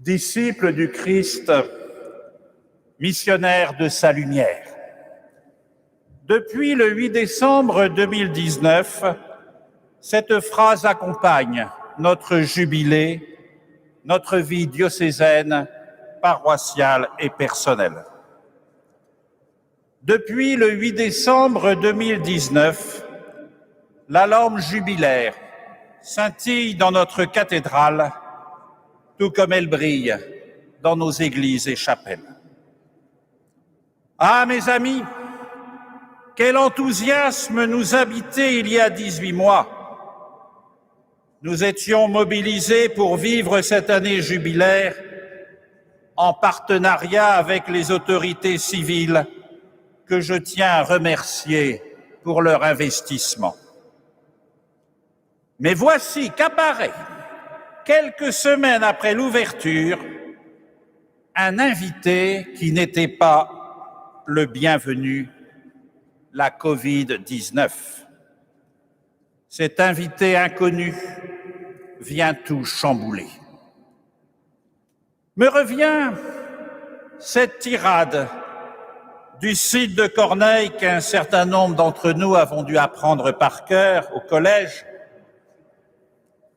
Disciples du Christ, missionnaires de sa lumière. Depuis le 8 décembre 2019, cette phrase accompagne notre jubilé, notre vie diocésaine, paroissiale et personnelle. Depuis le 8 décembre 2019, la lampe jubilaire scintille dans notre cathédrale, tout comme elle brille dans nos églises et chapelles. Ah, mes amis, quel enthousiasme nous habitait il y a 18 mois. Nous étions mobilisés pour vivre cette année jubilaire en partenariat avec les autorités civiles que je tiens à remercier pour leur investissement. Mais voici qu'apparaît, quelques semaines après l'ouverture, un invité qui n'était pas le bienvenu, la Covid-19. Cet invité inconnu vient tout chambouler. Me revient cette tirade du Cid de Corneille qu'un certain nombre d'entre nous avons dû apprendre par cœur au collège.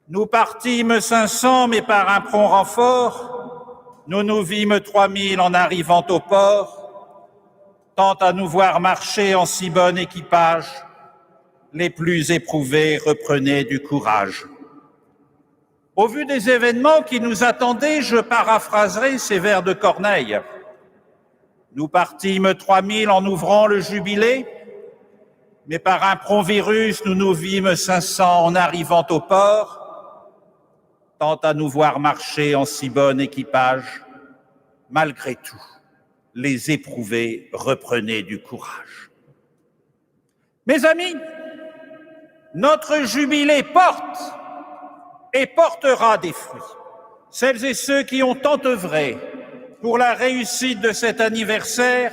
Nous partîmes 500, mais par un prompt renfort, nous nous vîmes 3000 en arrivant au port. Tant à nous voir marcher en si bon équipage, les plus éprouvés reprenaient du courage. Au vu des événements qui nous attendaient, je paraphraserai ces vers de Corneille. Nous partîmes 3000 en ouvrant le jubilé, mais par un prompt virus, nous nous vîmes 500 en arrivant au port. Tant à nous voir marcher en si bon équipage, malgré tout, les éprouvés reprenaient du courage. Mes amis, notre jubilé porte et portera des fruits. Celles et ceux qui ont tant œuvré pour la réussite de cet anniversaire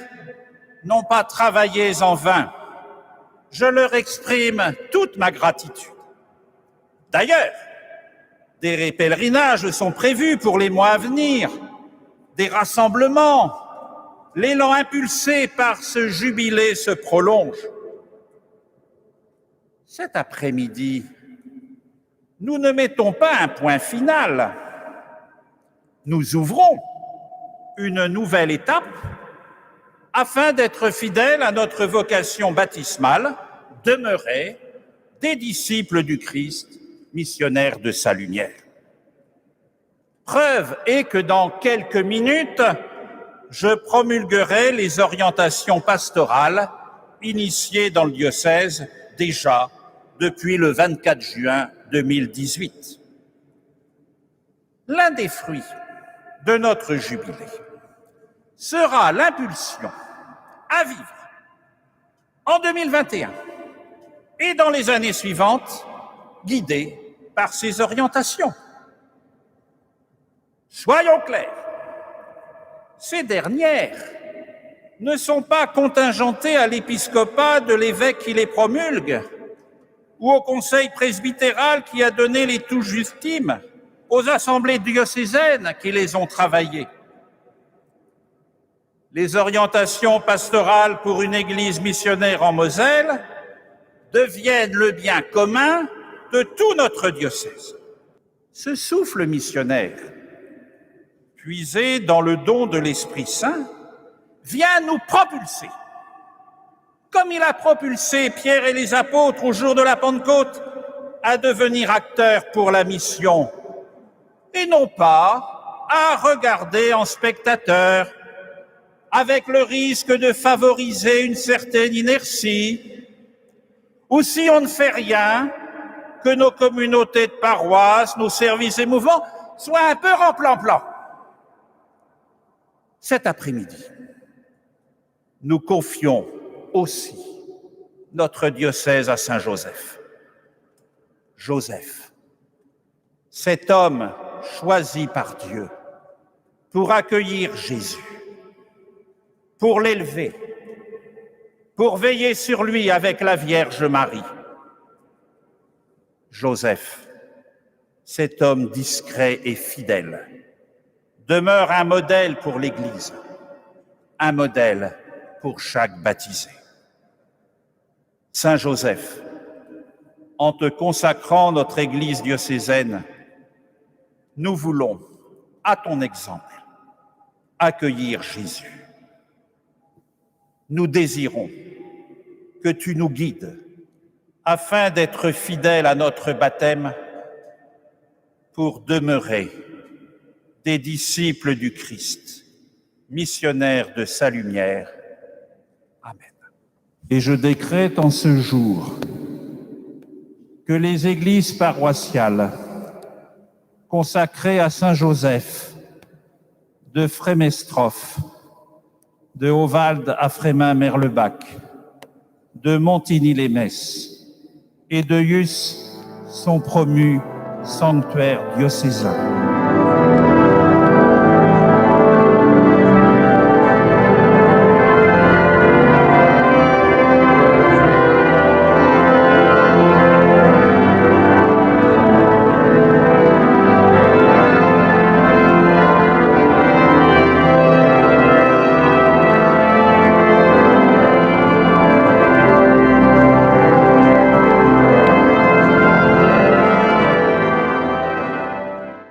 n'ont pas travaillé en vain. Je leur exprime toute ma gratitude. D'ailleurs, des pèlerinages sont prévus pour les mois à venir, des rassemblements. L'élan impulsé par ce jubilé se prolonge. Cet après-midi, nous ne mettons pas un point final. Nous ouvrons une nouvelle étape afin d'être fidèles à notre vocation baptismale, demeurer des disciples du Christ, missionnaires de sa lumière. Preuve est que dans quelques minutes, je promulguerai les orientations pastorales initiées dans le diocèse déjà depuis le 24 juin 2018. L'un des fruits de notre jubilé sera l'impulsion à vivre en 2021 et dans les années suivantes, guidée par ces orientations. Soyons clairs, ces dernières ne sont pas contingentées à l'épiscopat de l'évêque qui les promulgue ou au conseil presbytéral qui a donné les touches ultimes, aux assemblées diocésaines qui les ont travaillées. Les orientations pastorales pour une église missionnaire en Moselle deviennent le bien commun de tout notre diocèse. Ce souffle missionnaire, puisé dans le don de l'Esprit Saint, vient nous propulser, comme il a propulsé Pierre et les apôtres au jour de la Pentecôte, à devenir acteurs pour la mission, et non pas à regarder en spectateurs, avec le risque de favoriser une certaine inertie, ou si on ne fait rien, que nos communautés de paroisse, nos services et mouvements soient un peu en plan-plan. Cet après-midi, nous confions aussi notre diocèse à Saint-Joseph. Joseph, cet homme choisi par Dieu pour accueillir Jésus, pour l'élever, pour veiller sur lui avec la Vierge Marie. Joseph, cet homme discret et fidèle, demeure un modèle pour l'Église, un modèle pour chaque baptisé. Saint Joseph, en te consacrant notre Église diocésaine, nous voulons, à ton exemple, accueillir Jésus. Nous désirons que tu nous guides afin d'être fidèles à notre baptême pour demeurer des disciples du Christ, missionnaires de sa lumière. Amen. Et je décrète en ce jour que les églises paroissiales consacrées à Saint Joseph de Frémestroff, de Howald à Frémin-Merlebach, de Montigny-les-Metz et de Yus sont promus sanctuaires diocésains.